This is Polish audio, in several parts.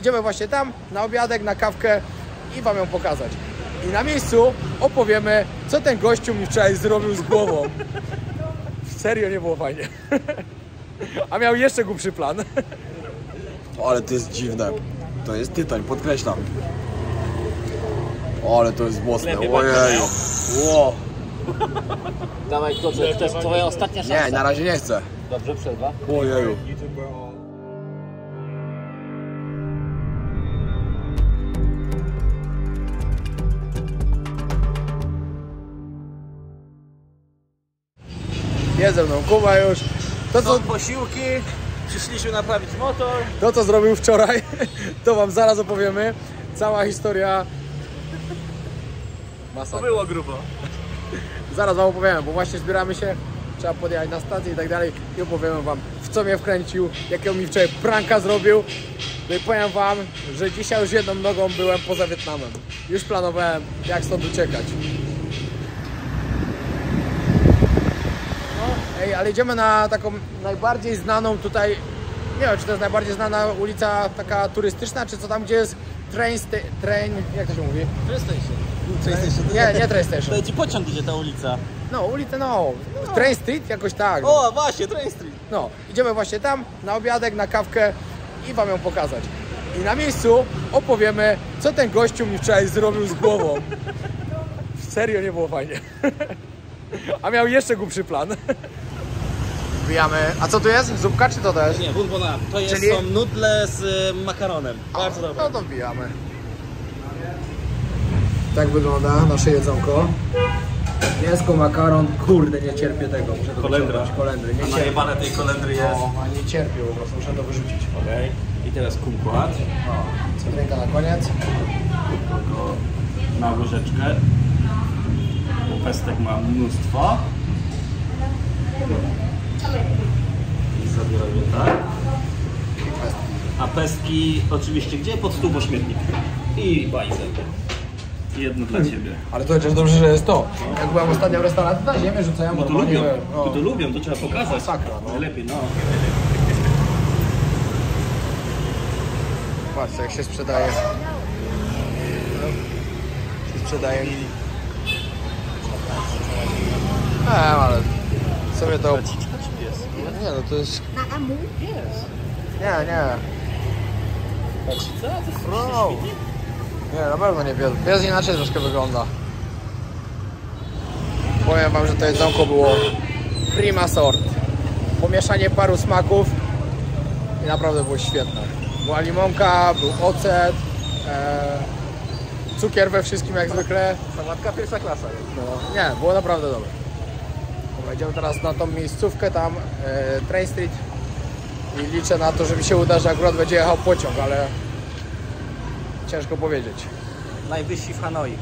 idziemy właśnie tam na obiadek, na kawkę i wam ją pokazać. I na miejscu opowiemy, co ten gościu mi wczoraj zrobił z głową. Serio nie było fajnie. A miał jeszcze głupszy plan. Ale to jest dziwne. To jest tytoń, podkreślam. Ale to jest mocne. Ojej. Ło. Dawaj, to jest twoja ostatnia szansa. Nie, na razie nie chcę. Dobrze, przerwa. Ojeju. Jest ze mną Kuba już. Są posiłki, przyszliśmy naprawić motor. To, co zrobił wczoraj, to wam zaraz opowiemy. Cała historia. To Masakra. było grubo. Zaraz wam opowiemy, bo właśnie zbieramy się. Trzeba podjechać na stację i tak dalej. I opowiemy wam, w co mnie wkręcił, jakiego mi wczoraj pranka zrobił. No i powiem wam, że dzisiaj już jedną nogą byłem poza Wietnamem. Już planowałem, jak stąd uciekać. Ej, ale idziemy na taką najbardziej znaną tutaj, nie wiem, czy to jest najbardziej znana ulica taka turystyczna, czy co tam, gdzie jest train, jak to się mówi? Nie train station. To ci pociąg idzie ta ulica. No, ulica, Train Street, jakoś tak. O, właśnie, Train Street. No, idziemy właśnie tam, na obiadek, na kawkę i wam ją pokazać. I na miejscu opowiemy, co ten gościu mi wczoraj zrobił z głową. Serio nie było fajnie. A miał jeszcze głupszy plan. Wbijamy. A co tu jest? Zupka czy to też? Nie, bulbona. To jest, Czyli? są nudle z makaronem. Bardzo dobre. No to wbijamy. Tak wygląda nasze jedzonko. Mięsko, makaron, kurde, nie cierpię tego. Muszę to Kolendra. wyciągnąć. Kolendry, nie cierpię. Najebane tej kolendry jest. No, a nie cierpię, po prostu muszę to wyrzucić. Okej. I teraz kumquat. Cytrynka na koniec. Na łyżeczkę. Bo pestek ma mnóstwo. I sobie robię tak. A pestki oczywiście gdzie? Pod stół, bo śmietnik. I bajzel. Jedno dla ciebie. Ale to chociaż dobrze, że jest to. Jak byłem ostatnio w restauracji, na ziemię rzucają. Bo to normalnie, lubią, no. bo to lubią, to trzeba pokazać. Masakra, no. Najlepiej, no. Patrz, jak się sprzedaje. Się sprzedaje. Ale w sumie to... Ciczka czy pies? Nie, no to jest... Pies. Nie. Co? To jest No. Nie, na pewno nie pies. Pies inaczej troszkę wygląda. Powiem wam, że to jedzonko było prima sort. Pomieszanie paru smaków i naprawdę było świetne. Była limonka, był ocet, cukier we wszystkim jak zwykle. Sałatka pierwsza klasa jest. No, nie, było naprawdę dobre. Dobra, idziemy teraz na tą miejscówkę tam, Train Street i liczę na to, że mi się uda, że akurat będzie jechał pociąg, ale ciężko powiedzieć. Najwyżsi w Hanoi.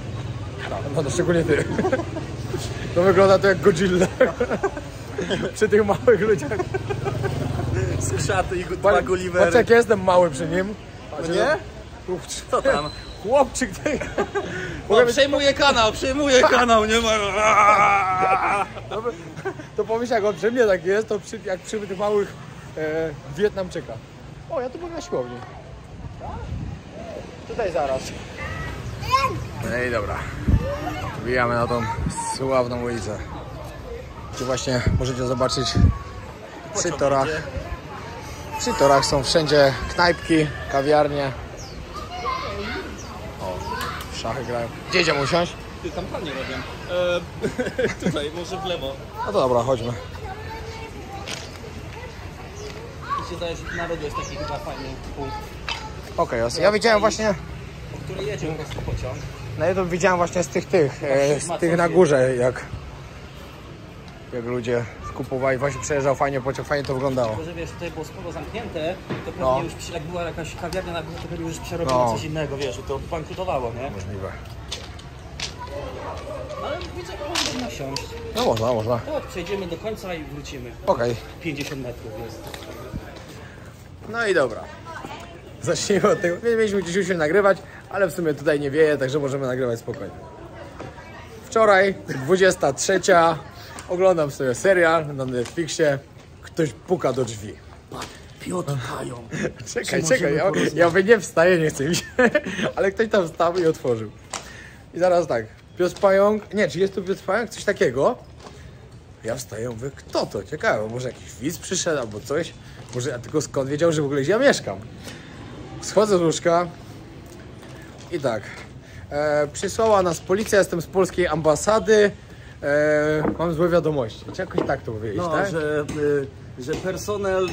No to szczególnie ty. To wygląda to jak Godzilla. Przy tych małych ludziach. Skrzaty i dwa Gullivery. Patrz jak ja jestem mały przy nim. Patrz, No nie? Co tam? Chłopczyk ty. O, przejmuję kanał, nie ma. To pomyśl, jak on przy mnie tak jest, to jak przy tych małych Wietnamczyka. O, ja tu byłem na siłowni. Tutaj zaraz. No i dobra. Wbijamy na tą sławną ulicę. Gdzie właśnie możecie zobaczyć przy torach. Przy torach są wszędzie knajpki, kawiarnie. O, szachy grają. Gdzie idziemy usiąść? Ty kampanię robię. Tutaj, może w lewo. No to dobra, chodźmy. I się zdaje, że narodu jest taki chyba fajny punkt, Okej, ja widziałem właśnie, po który jedzie po prostu pociąg. na YouTube widziałem właśnie z tych na górze, jak ludzie kupowali, właśnie przejeżdżał fajnie pociąg, fajnie to wyglądało. Tylko, że wiesz, tutaj było sporo zamknięte, to pewnie No. już jak była jakaś kawiarnia na górze, to pewnie już przerobiono No. coś innego, wiesz, że to bankrutowało, nie? Możliwe. Ale widzę, że można siąść. No można. To przejdziemy do końca i wrócimy. Okej. 50 metrów jest. No i dobra. Zacznijmy od tego. Mieliśmy gdzieś usiąść nagrywać, ale w sumie tutaj nie wieje, także możemy nagrywać spokojnie. Wczoraj, 23. Oglądam sobie serial na Netflixie. Ktoś puka do drzwi. Piotr Pająk. Czekaj, ja mówię, nie wstaję, nie chcę mi się. Ale ktoś tam wstał i otworzył. I zaraz tak, Piotr Pająk, nie, czy jest tu Piotr Pająk, coś takiego? Ja wstaję, mówię, kto to? Ciekawe, może jakiś widz przyszedł albo coś. Może ja tylko skąd wiedział, że w ogóle gdzie ja mieszkam. Schodzę z łóżka i tak, przysłała nas policja, jestem z polskiej ambasady, mam złe wiadomości. Czy jakoś tak to powiedzieć, No, tak? że personel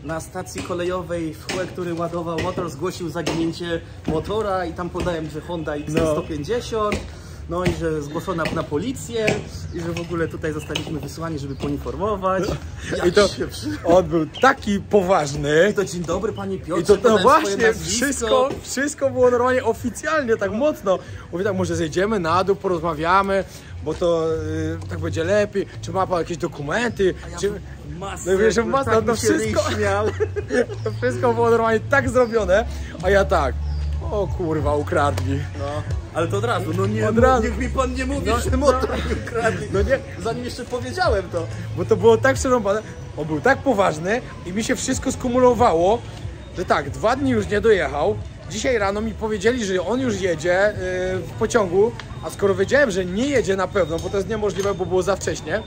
na stacji kolejowej w Chłe, który ładował motor, zgłosił zaginięcie motora i tam podałem, że Honda XC150. No i że zgłoszono na policję i że w ogóle tutaj zostaliśmy wysłani, żeby poinformować. I to on był taki poważny. I to dzień dobry panie Piotrze. I to podałem swoje właśnie nazwisko. wszystko było normalnie oficjalnie, tak mocno. Mówię tak, może zejdziemy na dół, porozmawiamy, bo to tak będzie lepiej. Czy ma pan jakieś dokumenty? Czy... Masę, No wiesz, tak to mi się wszystko, ryj śmiał. to wszystko było normalnie tak zrobione, a ja tak, o kurwa, ukradli. No, ale to od razu, no nie, Od razu. niech mi pan nie mówi, No, że motor mi ukradli. No nie, Zanim jeszcze powiedziałem to. bo to było tak przerąbane, on był tak poważny i mi się wszystko skumulowało, że tak, 2 dni już nie dojechał. Dzisiaj rano mi powiedzieli, że on już jedzie w pociągu, a skoro wiedziałem, że nie jedzie na pewno, bo to jest niemożliwe, bo było za wcześnie,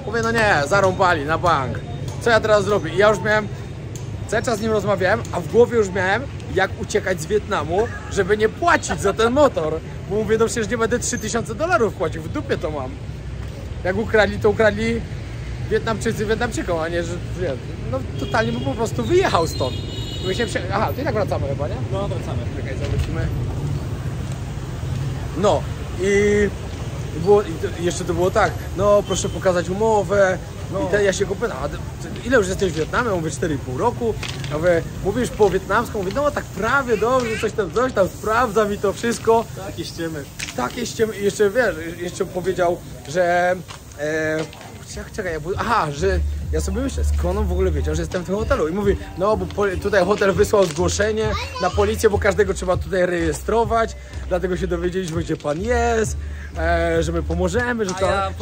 mówię, no nie, zarąbali na bank. Co ja teraz zrobię? I ja już miałem, cały czas z nim rozmawiałem, a w głowie już miałem, jak uciekać z Wietnamu, żeby nie płacić za ten motor. Bo mówię, no przecież nie będę $3000 płacił, w dupie to mam. Jak ukradli, to ukradli Wietnamczycy Wietnamczykom, a nie, że nie, no totalnie bym po prostu wyjechał stąd. Aha, to i tak wracamy chyba, nie? No, wracamy. Czekaj, zobaczymy. No i jeszcze to było tak, no proszę pokazać umowę. No. I ja się go pytam, a ile już jesteś w Wietnamie? Mówię 4,5 roku. Ja mówię, mówisz po wietnamsku? Mówię, no tak prawie, dobrze, coś tam, sprawdza mi to wszystko. Takie ściemy. Takie ściemy. I jeszcze wiesz, jeszcze powiedział, że czekaj, że ja sobie myślę, skąd on w ogóle wiedział, że jestem w tym hotelu. I mówi, no bo tutaj hotel wysłał zgłoszenie na policję, bo każdego trzeba tutaj rejestrować, dlatego się dowiedzieliśmy, gdzie pan jest, że my pomożemy, że,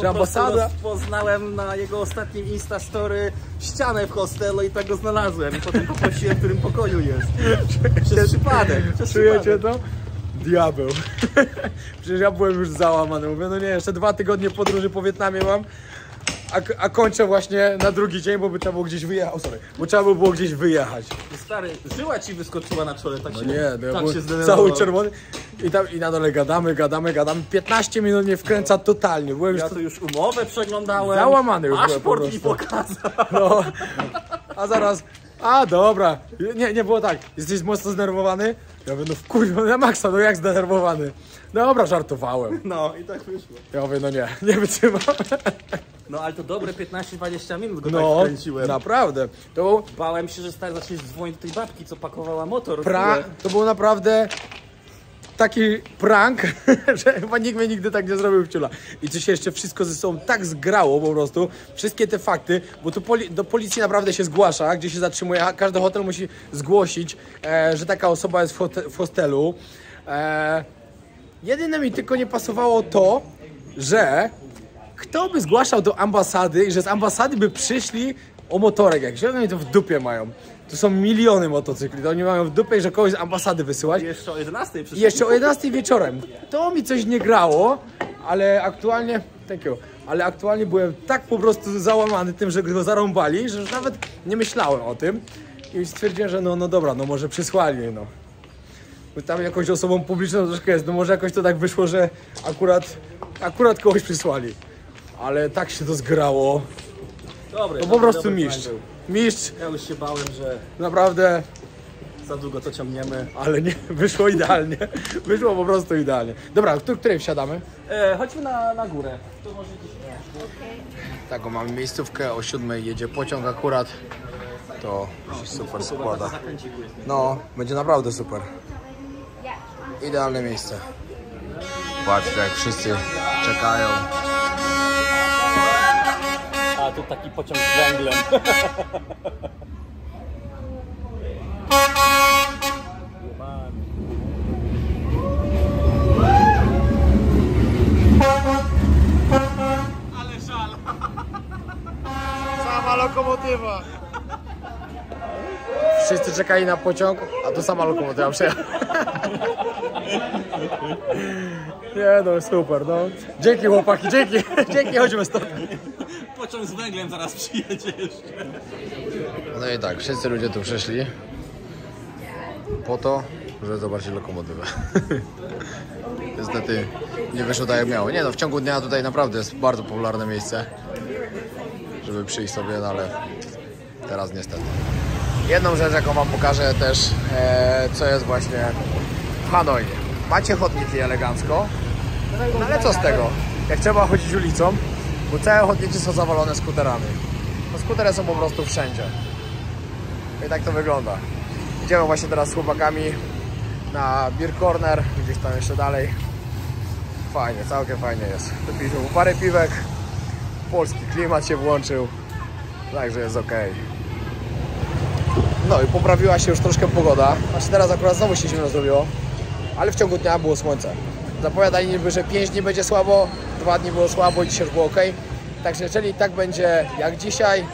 że ambasada. Poznałem na jego ostatnim Instastory ścianę w hostelu i tak go znalazłem. I potem poprosiłem, w którym pokoju jest. Przez przypadek. Czujecie to? Diabeł. Przecież ja byłem już załamany. Mówię, no nie, jeszcze 2 tygodnie podróży po Wietnamie mam. A kończę właśnie na drugi dzień, bo by trzeba było gdzieś wyjechać. Bo trzeba by było gdzieś wyjechać. Stary, żyła ci wyskoczyła na czole, tak No się, nie, no ja tak byłem się zdenerwował. cały czerwony. I na dole gadamy. 15 minut mnie wkręca totalnie. Byłem Ja już tu już umowę przeglądałem. Załamany już byłem po paszport mi prostu. pokazał. no, a zaraz, dobra. Nie było tak. Jesteś mocno zdenerwowany? Ja mówię, no kurwa, na maksa, no jak zdenerwowany? Dobra, żartowałem. No i tak wyszło. Ja mówię, no nie wytrzymam. No ale to dobre 15-20 minut go No, tak kręciłem. naprawdę. To był Bałem się, że stary zaczniesz dzwonić do tej babki, co pakowała motor. to był naprawdę taki prank, że chyba nikt mnie nigdy tak nie zrobił w ciula. I to się jeszcze wszystko ze sobą tak zgrało po prostu, wszystkie te fakty, bo tu do policji naprawdę się zgłasza, gdzie się zatrzymuje, każdy hotel musi zgłosić, że taka osoba jest w hostelu. Jedyne mi tylko nie pasowało to, że kto by zgłaszał do ambasady i że z ambasady by przyszli o motorek jakiś, oni to w dupie mają. Tu są miliony motocykli, to oni mają w dupie, że kogoś z ambasady wysyłać. I jeszcze o 11 I jeszcze o 11 wieczorem. To mi coś nie grało, ale aktualnie byłem tak po prostu załamany tym, że go zarąbali, że już nawet nie myślałem o tym. I stwierdziłem, że no dobra, no może przysłali, no. Bo tam jakąś osobą publiczną troszkę jest, no może jakoś to tak wyszło, że akurat kogoś przysłali. Ale tak się to zgrało. Dobry, No po prostu dobry mistrz. plan był. Mistrz, Ja już się bałem, że naprawdę, za długo to ciągniemy. ale nie, wyszło idealnie. Wyszło po prostu idealnie. Dobra, której wsiadamy? Chodźmy na górę. To może gdzieś... Taką mamy miejscówkę, o 7 jedzie pociąg akurat. To się super składa. No, będzie naprawdę super. Idealne miejsce. Patrzcie, jak wszyscy czekają. A tu taki pociąg z węglem. Sama lokomotywa. czekali na pociąg, a tu sama lokomotywa przejechała. Nie no, super, no. Dzięki chłopaki, dzięki, dzięki, chodźmy stąd. Pociąg z węglem zaraz przyjedzie jeszcze. No i tak, wszyscy ludzie tu przyszli po to, żeby zobaczyć lokomotywę. Niestety nie wyszło tak jak miało. Nie no, w ciągu dnia tutaj naprawdę jest bardzo popularne miejsce, żeby przyjść sobie, no ale teraz niestety. Jedną rzecz, jaką wam pokażę też, co jest właśnie w Hanoi. Macie chodniki elegancko, no ale co z tego? Jak trzeba chodzić ulicą, bo całe chodniki są zawalone skuterami. No skutery są po prostu wszędzie. I tak to wygląda. Idziemy właśnie teraz z chłopakami na Beer Corner, gdzieś tam jeszcze dalej. Fajnie, całkiem fajnie jest. Wypiliśmy parę piwek, polski klimat się włączył, także jest ok. No i poprawiła się już troszkę pogoda. Znaczy teraz akurat znowu się zimno zrobiło, ale w ciągu dnia było słońce. Zapowiadali niby, że 5 dni będzie słabo, 2 dni było słabo, dzisiaj już było ok. Także jeżeli tak będzie jak dzisiaj,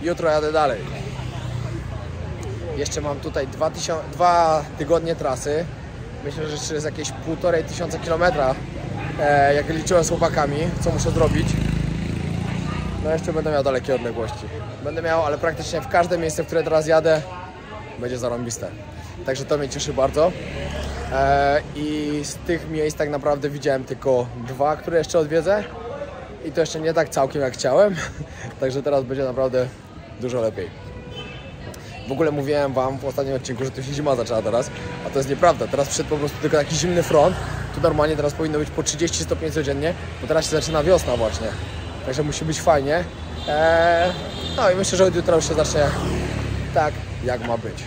jutro jadę dalej. Jeszcze mam tutaj 2 tygodnie trasy. Myślę, że jeszcze jest jakieś 1500 kilometra, jak liczyłem z chłopakami, co muszę zrobić. No jeszcze będę miał dalekie odległości. Będę miał, ale praktycznie w każde miejsce, w które teraz jadę, będzie zarąbiste. Także to mnie cieszy bardzo. I z tych miejsc tak naprawdę widziałem tylko 2, które jeszcze odwiedzę. I to jeszcze nie tak całkiem jak chciałem. Także teraz będzie naprawdę dużo lepiej. W ogóle mówiłem wam w ostatnim odcinku, że tu się zima zaczęła teraz, a to jest nieprawda. Teraz przyszedł po prostu tylko taki zimny front. Tu normalnie teraz powinno być po 30 stopni codziennie, bo teraz się zaczyna wiosna właśnie. Także musi być fajnie. No i myślę, że od jutra już się zacznie tak, jak ma być.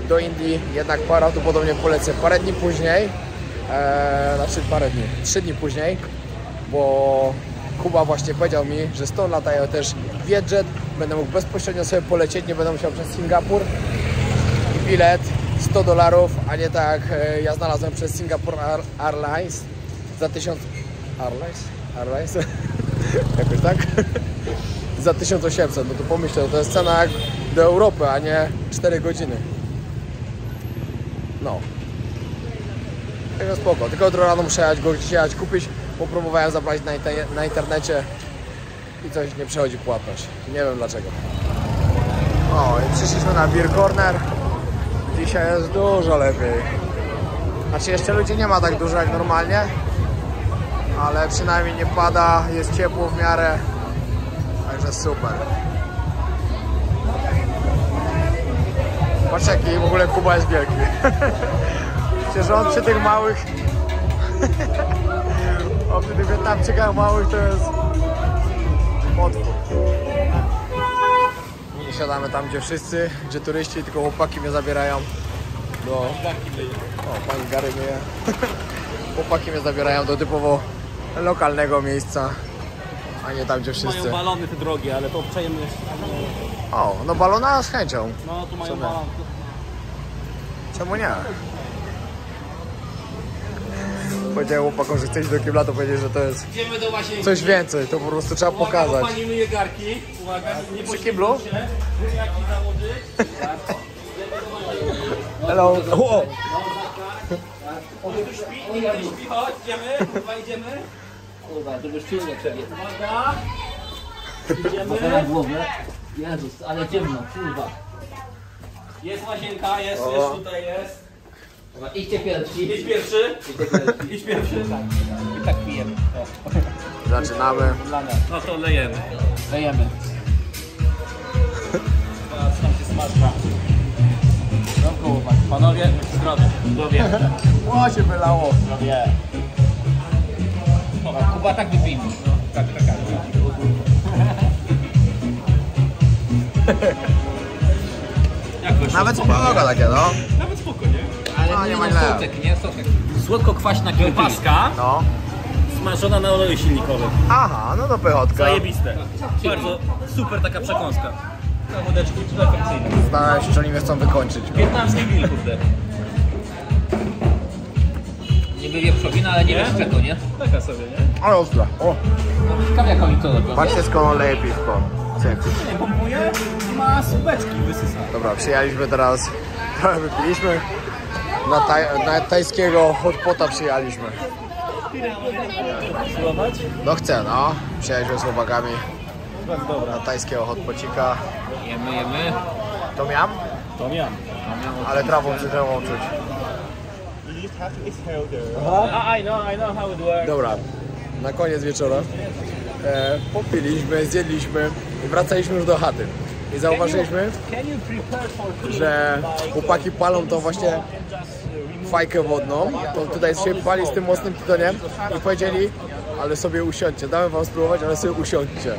Do Indii jednak prawdopodobnie polecę parę dni później. Znaczy parę dni, 3 dni później, bo Kuba właśnie powiedział mi, że stąd latają też Vietjet. Będę mógł bezpośrednio sobie polecieć, nie będę musiał przez Singapur. I bilet $100, a nie tak ja znalazłem przez Singapore Airlines za 1000... Airlines? Jakoś tak? Za 1800, no to pomyślę, to jest cena jak do Europy, a nie 4 godziny. No. Także spoko, tylko jutro rano muszę jechać go gdzieś jechać kupić, bo próbowałem zabrać na internecie i coś nie przechodzi płatność. Nie wiem dlaczego. O, i przyszliśmy na Beer Corner. Dzisiaj jest dużo lepiej. Znaczy jeszcze ludzi nie ma tak dużo jak normalnie, ale przynajmniej nie pada, jest ciepło w miarę. Także super. Patrz jaki w ogóle Kuba jest wielki. Przecież on przy tych małych... O, przy tych Wietnamczykach małych to jest... potwór. Nie siadamy tam gdzie wszyscy, gdzie turyści, tylko chłopaki mnie zabierają do... O, pani Gary myje. Chłopaki mnie zabierają do typowo lokalnego miejsca, a nie tam gdzie wszyscy. Mają balony te drogie, ale to obczajemy jeszcze. O, no balona z chęcią. No tu mają balon. Czemu nie? Powiedziałem chłopakom, że chce iść do kibla, to powiedzieli, że to jest coś więcej, to po prostu trzeba pokazać. Pani myje garki. Uwaga, nie Przy kiblu? Jaki założyć. Hello. O! Tu śpi, nie śpi, chodź, idziemy, kurwa, idziemy. Kurwa, to już czujnie przebieg. Uwaga. Trochę na głowę. Jezus, ale ciemno, kurwa. Jest łazienka, jest tutaj jest. Dobra, idźcie pierwsi. Idź pierwszy. Idźcie pierwsi. Idź pierwszy. I tak pijemy. Zaczynamy. No to lejemy. Lejemy. Teraz tam się smaża. Panowie, zdrowie. Zdrowie. O, się wylało. Zdrowie. Dobra, Kuba, tak wypijmy. Tak. Nawet spoko takie, no. Nawet spoko, nie? Ale No, nie nie ma ma źle. soczek, nie? Soczek. Słodko-kwaśna kiełbaska. No. Smażona na oleju silnikowym. Aha, no to pychotka. Zajebiste. Bardzo super taka przekąska. Na wódeczki perfekcyjne. Zastanawiam się, czy oni mnie chcą wykończyć. Wietnamski grill, kurde. Niby wieprzowina, ale nie wiesz czego, nie? Taka sobie, nie? Ale ostra. O, Ciekawe jak oni to robią. patrzcie skąd on leje piwko. Cyk. Nie pompuje? sama z beczki wysysa. Dobra, przyjechaliśmy teraz, trochę wypiliśmy. Na tajskiego hotpota przyjechaliśmy. Spróbować? No chcę, no. Przyjechaliśmy z chłopakami Dobra. na tajskiego hotpocika. Jemy. To miam? To miałem. Ale trawą cytrynową czuć. I know how it works. Dobra, na koniec wieczora popiliśmy, zjedliśmy i wracaliśmy już do chaty. I zauważyliśmy, że chłopaki palą to właśnie fajkę wodną. To tutaj się pali z tym mocnym tytoniem i powiedzieli, ale sobie usiądźcie, damy wam spróbować, ale sobie usiądźcie.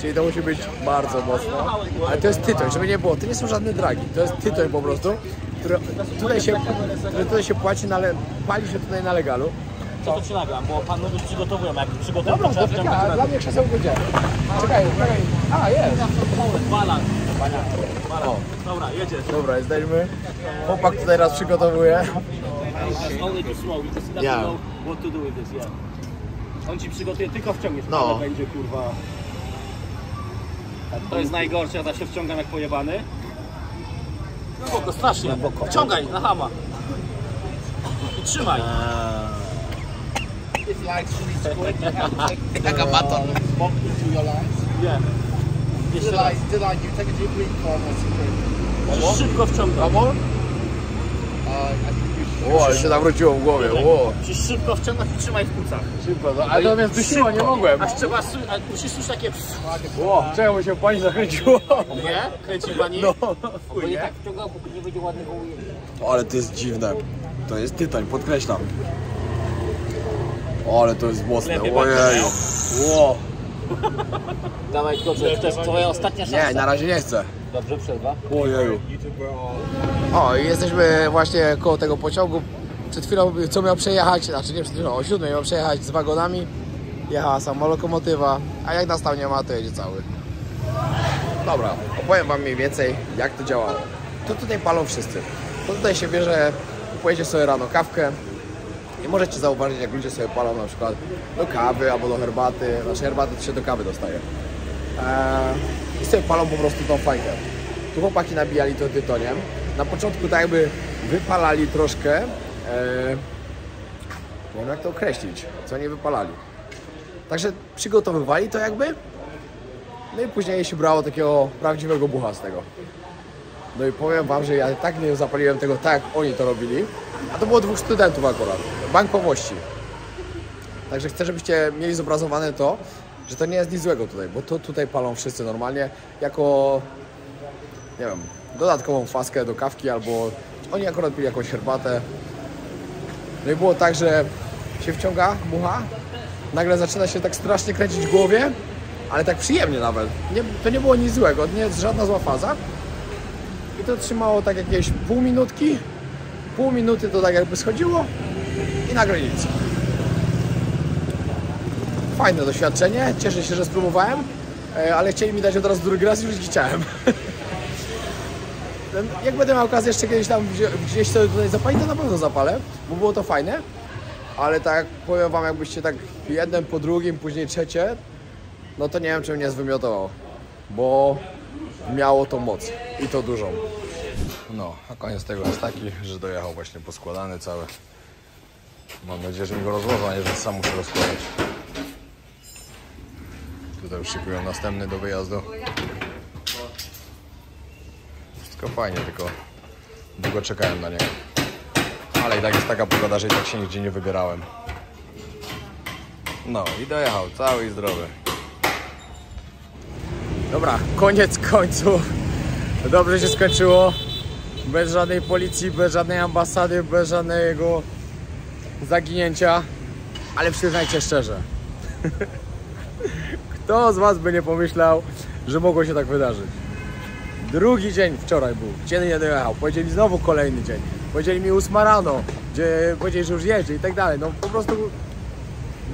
Czyli to musi być bardzo mocno. Ale to jest tytoń, żeby nie było, to nie są żadne dragi, to jest tytoń po prostu, który tutaj się płaci, pali się tutaj na legalu. Co to ci nagram, bo pan już przygotowują, jak przygotowują, to trzeba wciągać Dobra, dla mnie krzeseł będzie. Czekaj. A, jest. balans. O. Dobra, jedziesz. Dobra, jesteśmy. Chłopak tutaj raz przygotowuje. Only too slow, you just Yeah. know what to do with this, yeah. On ci przygotuje, tylko wciągniesz, No. ale będzie kurwa. To jest najgorsze, ja się wciągam jak pojebany. Głęboko, strasznie. Głęboko. Wciągaj na hama. I trzymaj. Jak amator. Nie. Jeszcze raz. Musisz szybko wciągnąć. O, ale się nawróciło w głowie. O, Musisz szybko wciągnąć i trzymaj w płucach. szybko. No, ale to mnie zdusiło, nie mogłem. Aż trzeba, musisz już takie... O, czemu się pani zakręciło? Nie? Kręci pani? No. Bo nie tak wciągał, bo nie będzie ładnego ujęcia. Ale to jest dziwne. To jest tytoń, podkreślam. O, ale to jest mocne, Lepiej ojeju. O. Dawaj, dobrze, to jest twoja ostatnia szansa. Nie, na razie nie chcę. Dobrze, przerwa. Ojeju. O, i jesteśmy właśnie koło tego pociągu. Przed chwilą, co miał przejechać, znaczy nie przed chwilą, o 7 miał przejechać z wagonami. Jechała sama lokomotywa, a jak nas tam nie ma, to jedzie cały. Dobra, opowiem wam mniej więcej, jak to działało. To tutaj palą wszyscy. To tutaj się bierze, pojedzie sobie rano kawkę i możecie zauważyć, jak ludzie sobie palą na przykład do kawy albo do herbaty. Znaczy herbaty to się do kawy dostaje. I sobie palą po prostu tą fajkę. Tu chłopaki nabijali to tytoniem. Na początku tak jakby wypalali troszkę. Nie wiem jak to określić, co nie wypalali. Także przygotowywali to jakby. No i później się brało takiego prawdziwego bucha z tego. No i powiem wam, że ja tak nie zapaliłem tego tak jak oni to robili. A to było 2 studentów akurat, bankowości. Także chcę, żebyście mieli zobrazowane to, że to nie jest nic złego tutaj, bo to tutaj palą wszyscy normalnie jako, nie wiem, dodatkową faskę do kawki albo oni akurat pili jakąś herbatę. No i było tak, że się wciąga mucha, nagle zaczyna się tak strasznie kręcić w głowie, ale tak przyjemnie nawet. To nie było nic złego, nie jest żadna zła faza. I to trzymało tak jakieś pół minutki. Pół minuty to tak jakby schodziło i nagle nic. Fajne doświadczenie, cieszę się, że spróbowałem, ale chcieli mi dać od razu drugi raz i już nie chciałem. Jak będę miał okazję jeszcze kiedyś tam gdzieś sobie tutaj zapalić, to na pewno zapalę, bo było to fajne. Ale tak powiem wam, jakbyście tak jeden po drugim, później trzecie, no to nie wiem, czy mnie zwymiotowało, bo miało to moc i to dużą. No, a koniec tego jest taki, że dojechał właśnie poskładany cały. Mam nadzieję, że mi go rozłożą, a nie, że sam muszę rozkładać. Tutaj już szykują następny do wyjazdu. Wszystko fajnie, tylko długo czekałem na niego. Ale i tak jest taka pogoda, że i tak się nigdzie nie wybierałem. No i dojechał, cały i zdrowy. Dobra, koniec końców. Dobrze się skończyło. Bez żadnej policji, bez żadnej ambasady, bez żadnego zaginięcia. Ale przyznajcie szczerze. Kto z was by nie pomyślał, że mogło się tak wydarzyć? Drugi dzień wczoraj był, dzień nie dojechał. Powiedzieli znowu kolejny dzień. Powiedzieli mi 8 rano, gdzie powiedzieli, że już jedzie i tak dalej. No po prostu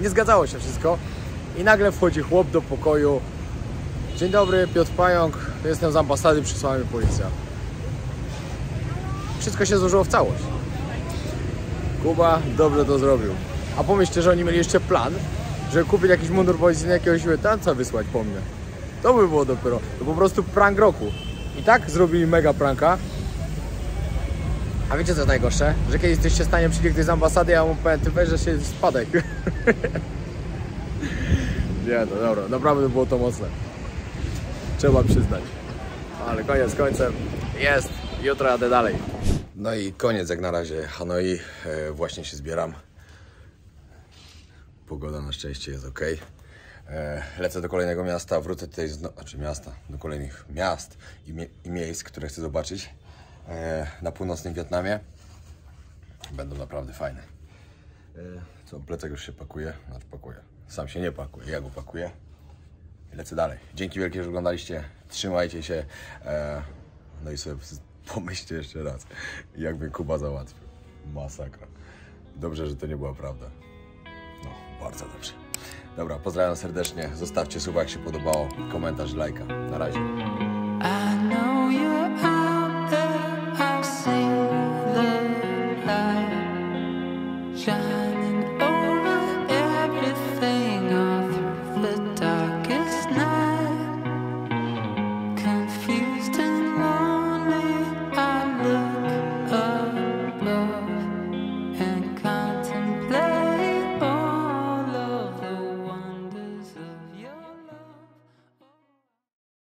nie zgadzało się wszystko. I nagle wchodzi chłop do pokoju. Dzień dobry, Piotr Pająk, jestem z ambasady, przysłała mi policja. Wszystko się złożyło w całość. Kuba dobrze to zrobił. A pomyślcie, że oni mieli jeszcze plan, żeby kupić jakiś mundur policyjny, jakiegoś tanca wysłać po mnie. To by było dopiero, to po prostu prank roku. I tak zrobili mega pranka. A wiecie co jest najgorsze? Że kiedyś coś się stanie, przyjdzie ktoś z ambasady, ja mu powiem, ty weź, że się spadek. Nie, no dobra, naprawdę było to mocne. Trzeba przyznać. Ale koniec końcem jest, jutro jadę dalej. No i koniec jak na razie Hanoi, właśnie się zbieram. Pogoda na szczęście jest ok. Lecę do kolejnego miasta, wrócę tutaj, do kolejnych miast i miejsc, które chcę zobaczyć na północnym Wietnamie. Będą naprawdę fajne. Co, plecak już się pakuje? Znaczy pakuje. Sam się nie pakuje, ja go pakuję. I lecę dalej. Dzięki wielkie, że oglądaliście. Trzymajcie się. No i sobie pomyślcie jeszcze raz, jakby Kuba załatwił. Masakra. Dobrze, że to nie była prawda. No, bardzo dobrze. Dobra, pozdrawiam serdecznie. Zostawcie suba, jak się podobało. Komentarz, lajka. Na razie.